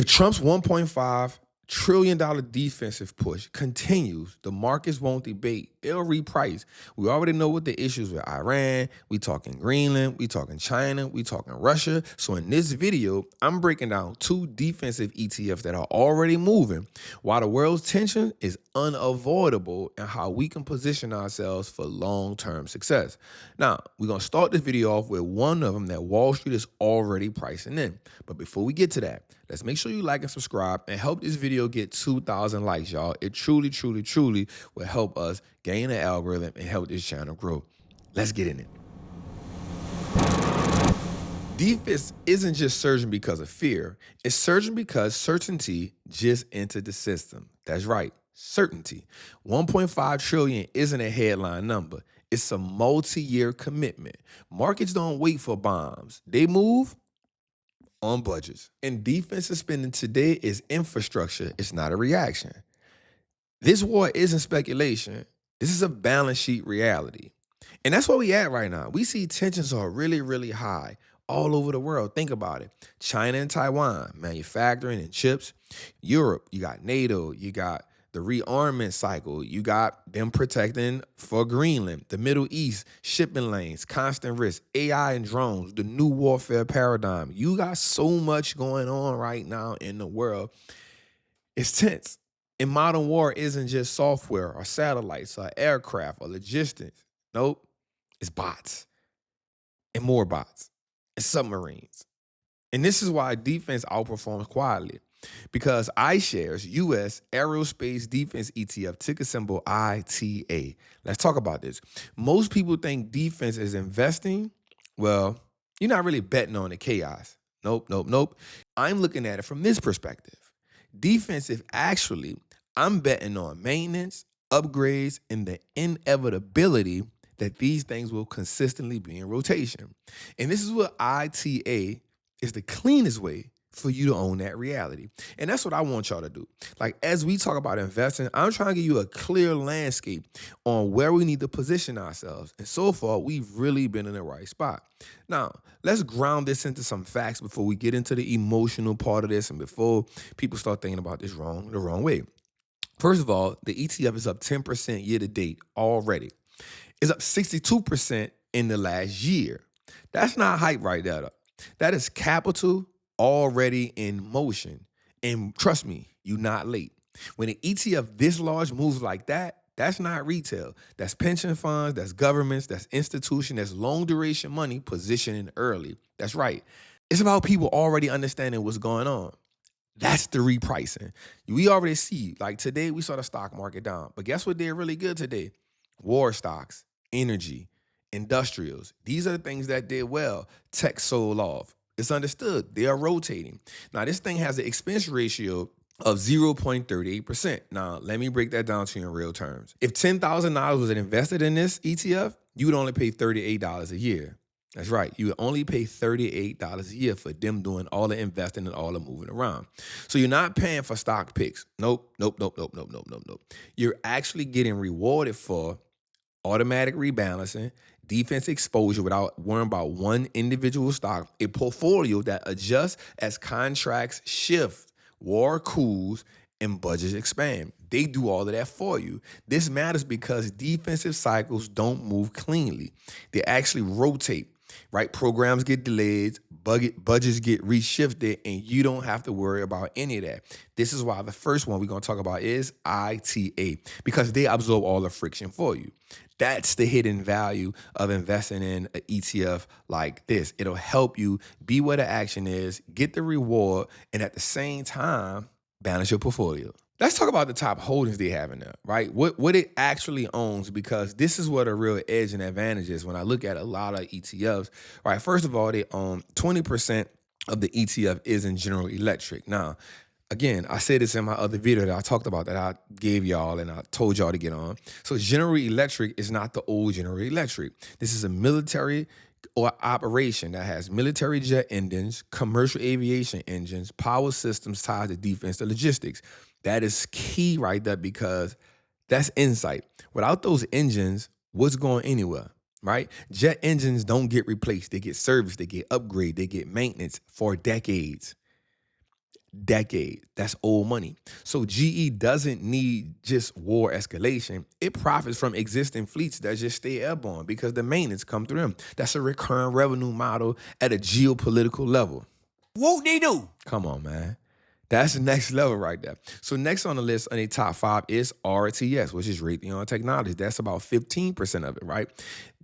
If Trump's $1.5 trillion defensive push continues, the markets won't debate. They'll reprice. We already know what the issues with Iran. We talking Greenland. We talking China. We talking Russia. So in this video, I'm breaking down 2 defensive ETFs that are already moving while the world's tension is unavoidable and how we can position ourselves for long-term success. Now, we're going to start this video off with one of them that Wall Street is already pricing in. But before we get to that, let's make sure you like and subscribe and help this video get 2,000 likes, y'all. It truly, truly, truly will help us gain the algorithm and help this channel grow. Let's get in it. Defense isn't just surging because of fear. It's surging because certainty just entered the system. That's right, certainty. 1.5 trillion isn't a headline number. It's a multi-year commitment. Markets don't wait for bombs. They move on budgets. And defensive spending today is infrastructure. It's not a reaction. This war isn't speculation. This is a balance sheet reality. And that's where we at right now. We see tensions are really, really high all over the world. Think about it. China and Taiwan, manufacturing and chips. Europe, you got NATO, you got the rearmament cycle, you got them protecting for Greenland, the Middle East, shipping lanes, constant risk, AI and drones, the new warfare paradigm. You got so much going on right now in the world. It's tense. And modern war isn't just software or satellites or aircraft or logistics. Nope, it's bots and more bots and submarines. And this is why defense outperforms quietly. Because iShares U.S. Aerospace Defense ETF, ticker symbol ITA. Let's talk about this. Most people think defense is investing. Well, you're not really betting on the chaos. Nope, nope, nope. I'm looking at it from this perspective. Defensive, actually, I'm betting on maintenance, upgrades, and the inevitability that these things will consistently be in rotation. And this is what ITA is the cleanest way for you to own that reality. And that's what I want y'all to do. Like, as we talk about investing, I'm trying to give you a clear landscape on where we need to position ourselves. And so far, we've really been in the right spot. Now, let's ground this into some facts before we get into the emotional part of this and before people start thinking about this the wrong way. First of all, the ETF is up 10% year to date already. It's up 62% in the last year. That's not hype right there. That is capital already in motion. And trust me, you're not late. When an ETF this large moves like that, that's not retail. That's pension funds, that's governments, that's institutions, that's long duration money positioning early. That's right. It's about people already understanding what's going on. That's the repricing. We already see, like today, we saw the stock market down. But guess what did really good today? War stocks, energy, industrials. These are the things that did well. Tech sold off. It's understood. They are rotating. Now, this thing has an expense ratio of 0.38%. Now, let me break that down to you in real terms. If $10,000 was invested in this ETF, you would only pay $38 a year. That's right. You would only pay $38 a year for them doing all the investing and all the moving around. So you're not paying for stock picks. Nope, nope, nope, nope, nope, nope, nope, nope. You're actually getting rewarded for automatic rebalancing, defense exposure without worrying about one individual stock, a portfolio that adjusts as contracts shift, war cools, and budgets expand. They do all of that for you. This matters because defensive cycles don't move cleanly. They actually rotate, right? Programs get delayed, budgets get reshifted, and you don't have to worry about any of that. This is why the first one we're going to talk about is ITA, because they absorb all the friction for you. That's the hidden value of investing in an ETF like this. It'll help you be where the action is, get the reward, and at the same time, balance your portfolio. Let's talk about the top holdings they have in there, right? What it actually owns, because this is what a real edge and advantage is when I look at a lot of ETFs, right? First of all, they own 20% of the ETF is in General Electric. Now, again, I said this in my other video that I talked about that I gave y'all and I told y'all to get on. So General Electric is not the old General Electric. This is a military or operation that has military jet engines, commercial aviation engines, power systems tied to defense and logistics. That is key right there because that's insight. Without those engines, what's going anywhere, right? Jet engines don't get replaced. They get serviced, they get upgraded, they get maintenance for decades. decades. That's old money. So GE doesn't need just war escalation. It profits from existing fleets that just stay airborne because the maintenance come through them. That's a recurring revenue model at a geopolitical level. Whoop-de-doo. Come on, man. That's the next level right there. So next on the list on the top 5 is RTS, which is Raytheon Technologies. That's about 15% of it, right?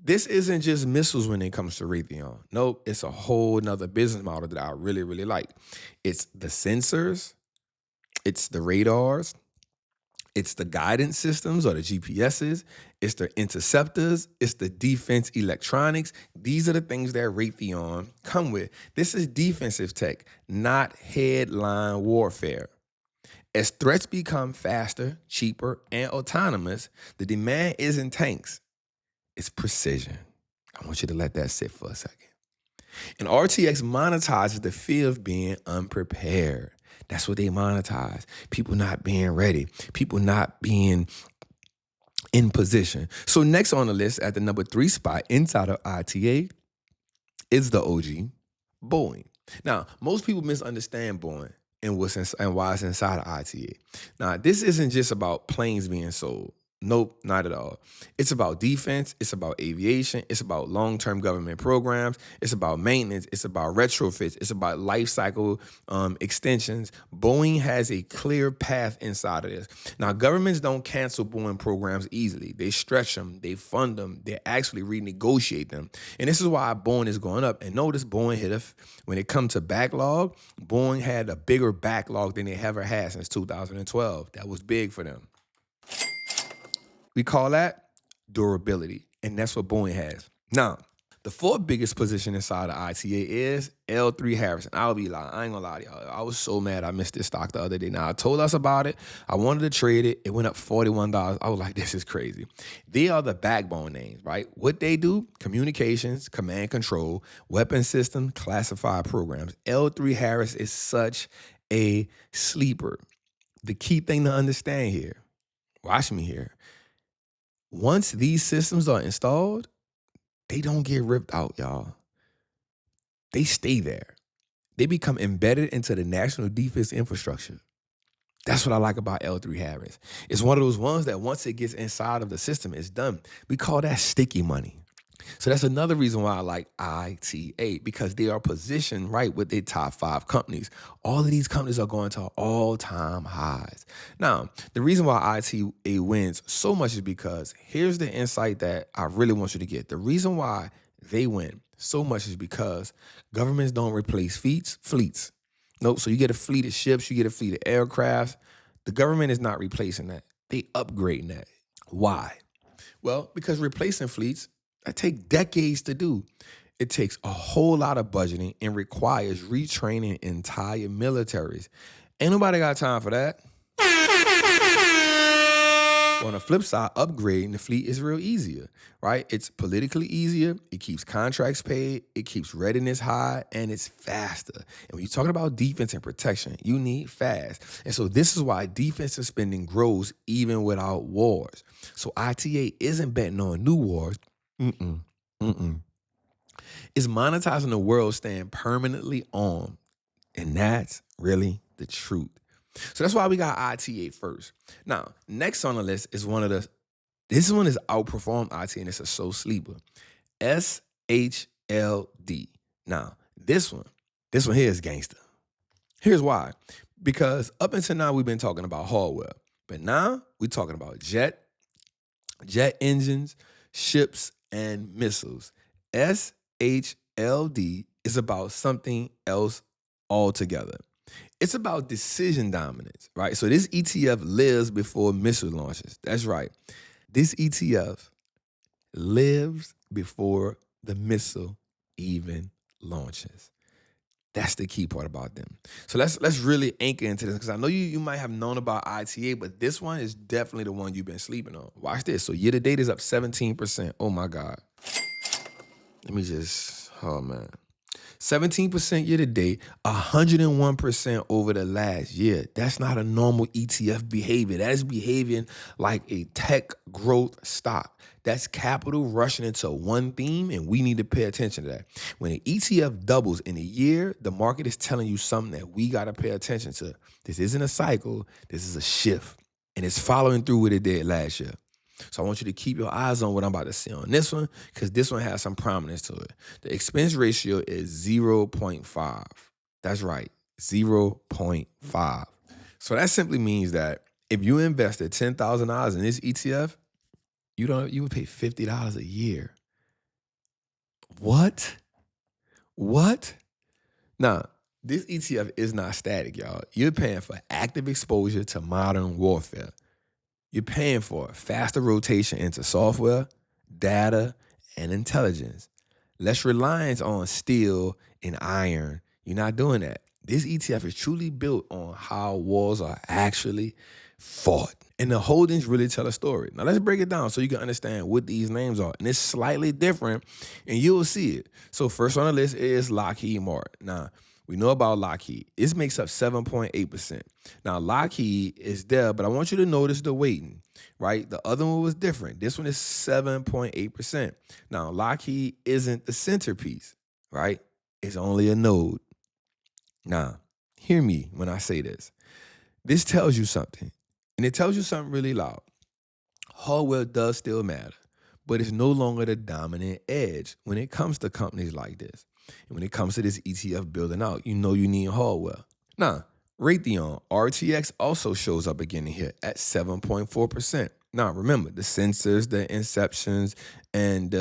This isn't just missiles when it comes to Raytheon. Nope, it's a whole nother business model that I really, really like. It's the sensors, it's the radars, it's the guidance systems or the GPSs, it's the interceptors, it's the defense electronics. These are the things that Raytheon come with. This is defensive tech, not headline warfare. As threats become faster, cheaper, and autonomous, the demand isn't tanks. It's precision. I want you to let that sit for a second. And RTX monetizes the fear of being unprepared. That's what they monetize. People not being ready. People not being in position. So next on the list at the number 3 spot inside of ITA is the OG, Boeing. Now, most people misunderstand Boeing and why it's inside of ITA. Now, this isn't just about planes being sold. Nope, not at all. It's about defense. It's about aviation. It's about long-term government programs. It's about maintenance. It's about retrofits. It's about life cycle extensions. Boeing has a clear path inside of this. Now, governments don't cancel Boeing programs easily. They stretch them. They fund them. They actually renegotiate them. And this is why Boeing is going up. And notice Boeing when it comes to backlog, Boeing had a bigger backlog than they ever had since 2012. That was big for them. We call that durability, and that's what Boeing has. Now, the 4th biggest position inside of ITA is L3 Harrison. I'll be lying. I ain't gonna lie to y'all. I was so mad I missed this stock the other day. Now, I told us about it. I wanted to trade it. It went up $41. I was like, this is crazy. They are the backbone names, right? What they do, communications, command control, weapon system, classified programs. L3 Harris is such a sleeper. The key thing to understand here, watch me here. Once these systems are installed, they don't get ripped out, y'all. They stay there. They become embedded into the national defense infrastructure. That's what I like about L3 Harris. It's one of those ones that once it gets inside of the system, it's done. We call that sticky money. So that's another reason why I like ITA, because they are positioned right with their top 5 companies. All of these companies are going to all-time highs. Now, the reason why ITA wins so much is because here's the insight that I really want you to get. The reason why they win so much is because governments don't replace fleets. Nope, so you get a fleet of ships, you get a fleet of aircraft. The government is not replacing that. They upgrading that. Why? Well, because replacing fleets, that takes decades to do. It takes a whole lot of budgeting and requires retraining entire militaries. Ain't nobody got time for that. On the flip side, upgrading the fleet is real easier, right? It's politically easier. It keeps contracts paid. It keeps readiness high, and it's faster. And when you're talking about defense and protection, you need fast. And so this is why defensive spending grows even without wars. So ITA isn't betting on new wars. It's monetizing the world staying permanently on. And that's really the truth. So that's why we got ITA first. Now, next on the list is this one is Outperformed ITA, and it's a soul sleeper. SHLD. Now, this one here is Gangster. Here's why. Because up until now, we've been talking about hardware. But now, we're talking about jet engines, ships, and missiles. SHLD is about something else altogether. It's about decision dominance, right? So this ETF lives before missile launches. That's right. This ETF lives before the missile even launches. That's the key part about them. So let's really anchor into this, because I know you might have known about ITA, but this one is definitely the one you've been sleeping on. Watch this. So year to date is up 17%. Oh my God. Oh man. 17% year to date, 101% over the last year. That's not a normal ETF behavior. That is behaving like a tech growth stock. That's capital rushing into one theme, and we need to pay attention to that. When an ETF doubles in a year, the market is telling you something that we got to pay attention to. This isn't a cycle. This is a shift, and it's following through what it did last year. So I want you to keep your eyes on what I'm about to say on this one, because this one has some prominence to it. The expense ratio is 0.5. That's right, 0.5. So that simply means that if you invested $10,000 in this ETF, you would pay $50 a year. What? Now, this ETF is not static, y'all. You're paying for active exposure to modern warfare. You're paying for faster rotation into software, data, and intelligence. Less reliance on steel and iron. You're not doing that. This ETF is truly built on how wars are actually fought. And the holdings really tell a story. Now let's break it down so you can understand what these names are. And it's slightly different, and you'll see it. So first on the list is Lockheed Martin. Now, we know about Lockheed. This makes up 7.8%. Now, Lockheed is there, but I want you to notice the weighting, right? The other one was different. This one is 7.8%. Now, Lockheed isn't the centerpiece, right? It's only a node. Now, hear me when I say this. This tells you something, and it tells you something really loud. Hardware does still matter, but it's no longer the dominant edge when it comes to companies like this. And when it comes to this ETF building out, you know you need hardware. Now, Raytheon, RTX also shows up again here at 7.4%. Now, remember, the sensors, the inceptions, and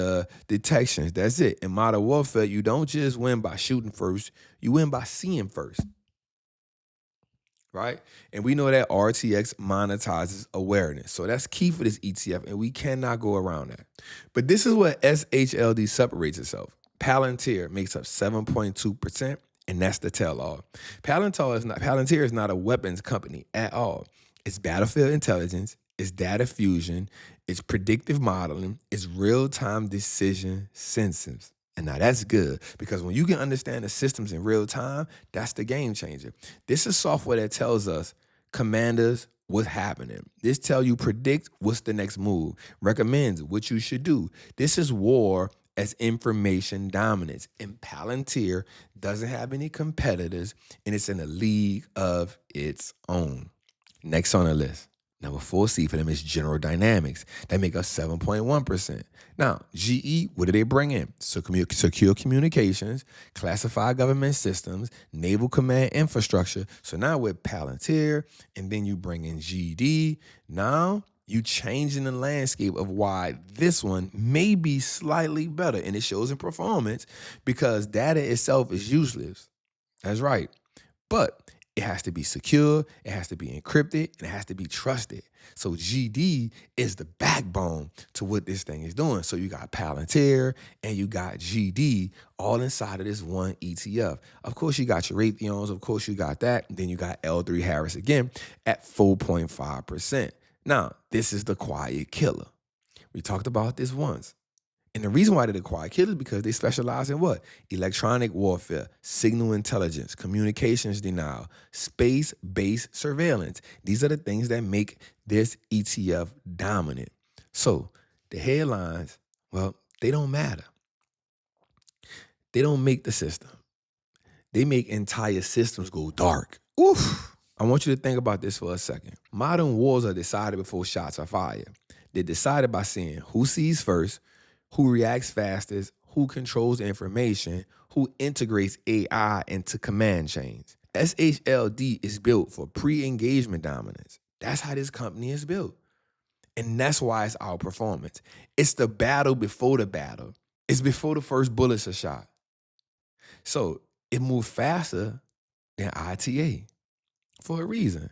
detections, that's it. In modern warfare, you don't just win by shooting first, you win by seeing first. Right? And we know that RTX monetizes awareness. So that's key for this ETF, and we cannot go around that. But this is what SHLD separates itself. Palantir makes up 7.2%, and that's the tell-all. Palantir is not a weapons company at all. It's battlefield intelligence, it's data fusion, it's predictive modeling, it's real-time decision systems. And now that's good, because when you can understand the systems in real time, that's the game changer. This is software that tells us, commanders, what's happening. This tells you predict what's the next move, recommends what you should do. This is war as information dominance. And Palantir doesn't have any competitors, and it's in a league of its own. Next on the list. Number 4C for them is General Dynamics. They make up 7.1%. Now, GE, what do they bring in? Secure communications, classified government systems, naval command infrastructure. So now with Palantir, and then you bring in GD. Now you changing the landscape of why this one may be slightly better, and it shows in performance because data itself is useless. That's right. But it has to be secure, it has to be encrypted, and it has to be trusted. So GD is the backbone to what this thing is doing. So you got Palantir and you got GD all inside of this one ETF. Of course, you got your Raytheons. Of course, you got that. And then you got L3 Harris again at 4.5%. Now, this is the quiet killer. We talked about this once. And the reason why they're the quiet killers is because they specialize in what? Electronic warfare, signal intelligence, communications denial, space-based surveillance. These are the things that make this ETF dominant. So the headlines, well, they don't matter. They don't make the system. They make entire systems go dark. Oof. I want you to think about this for a second. Modern wars are decided before shots are fired. They're decided by seeing who sees first, who reacts fastest, who controls information, who integrates AI into command chains. SHLD is built for pre-engagement dominance. That's how this company is built. And that's why it's outperformance. It's the battle before the battle. It's before the first bullets are shot. So it moves faster than ITA for a reason.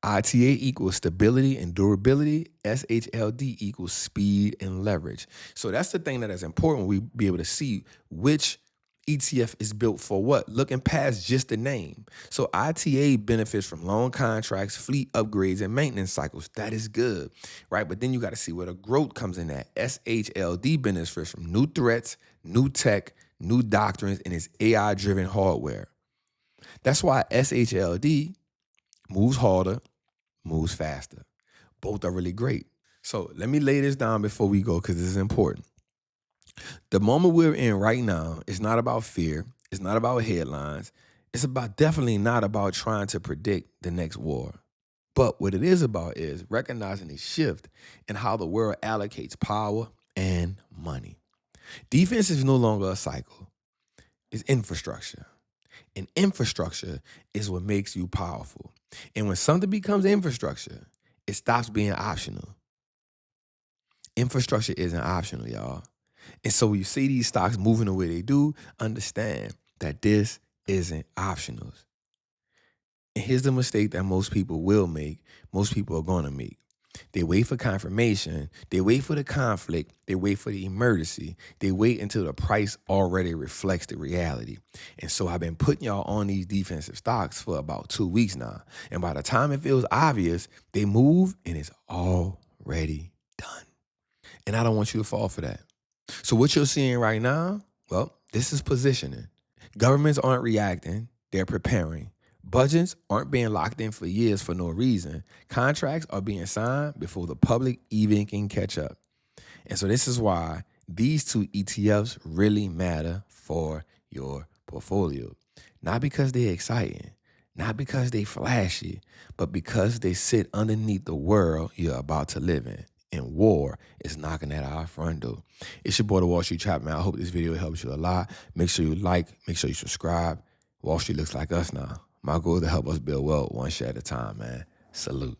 ITA equals stability and durability. SHLD equals speed and leverage. So that's the thing that is important. We be able to see which ETF is built for what, looking past just the name. So ITA benefits from long contracts, fleet upgrades, and maintenance cycles. That is good, right? But then you got to see where the growth comes in at. SHLD benefits from new threats, new tech, new doctrines, and its AI-driven hardware. That's why SHLD moves harder, moves faster. Both are really great. So let me lay this down before we go because this is important. The moment we're in right now is not about fear. It's not about headlines. It's definitely not about trying to predict the next war. But what it is about is recognizing a shift in how the world allocates power and money. Defense is no longer a cycle. It's infrastructure. And infrastructure is what makes you powerful. And when something becomes infrastructure, it stops being optional. Infrastructure isn't optional, y'all. And so when you see these stocks moving the way they do, understand that this isn't optional. And here's the mistake that most people will make, most people are going to make. They wait for confirmation. They wait for the conflict. They wait for the emergency. They wait until the price already reflects the reality. And so I've been putting y'all on these defensive stocks for about 2 weeks now. And by the time it feels obvious, they move and it's already done. And I don't want you to fall for that. So what you're seeing right now, well, this is positioning. Governments aren't reacting. They're preparing. Budgets aren't being locked in for years for no reason. Contracts are being signed before the public even can catch up. And so this is why these two ETFs really matter for your portfolio. Not because they're exciting, not because they flashy, but because they sit underneath the world you're about to live in. And war is knocking at our front door. It's your boy, the Wall Street Chap, man. I hope this video helps you a lot. Make sure you like, make sure you subscribe. Wall Street looks like us now. My goal is to help us build wealth one share at a time, man. Salute.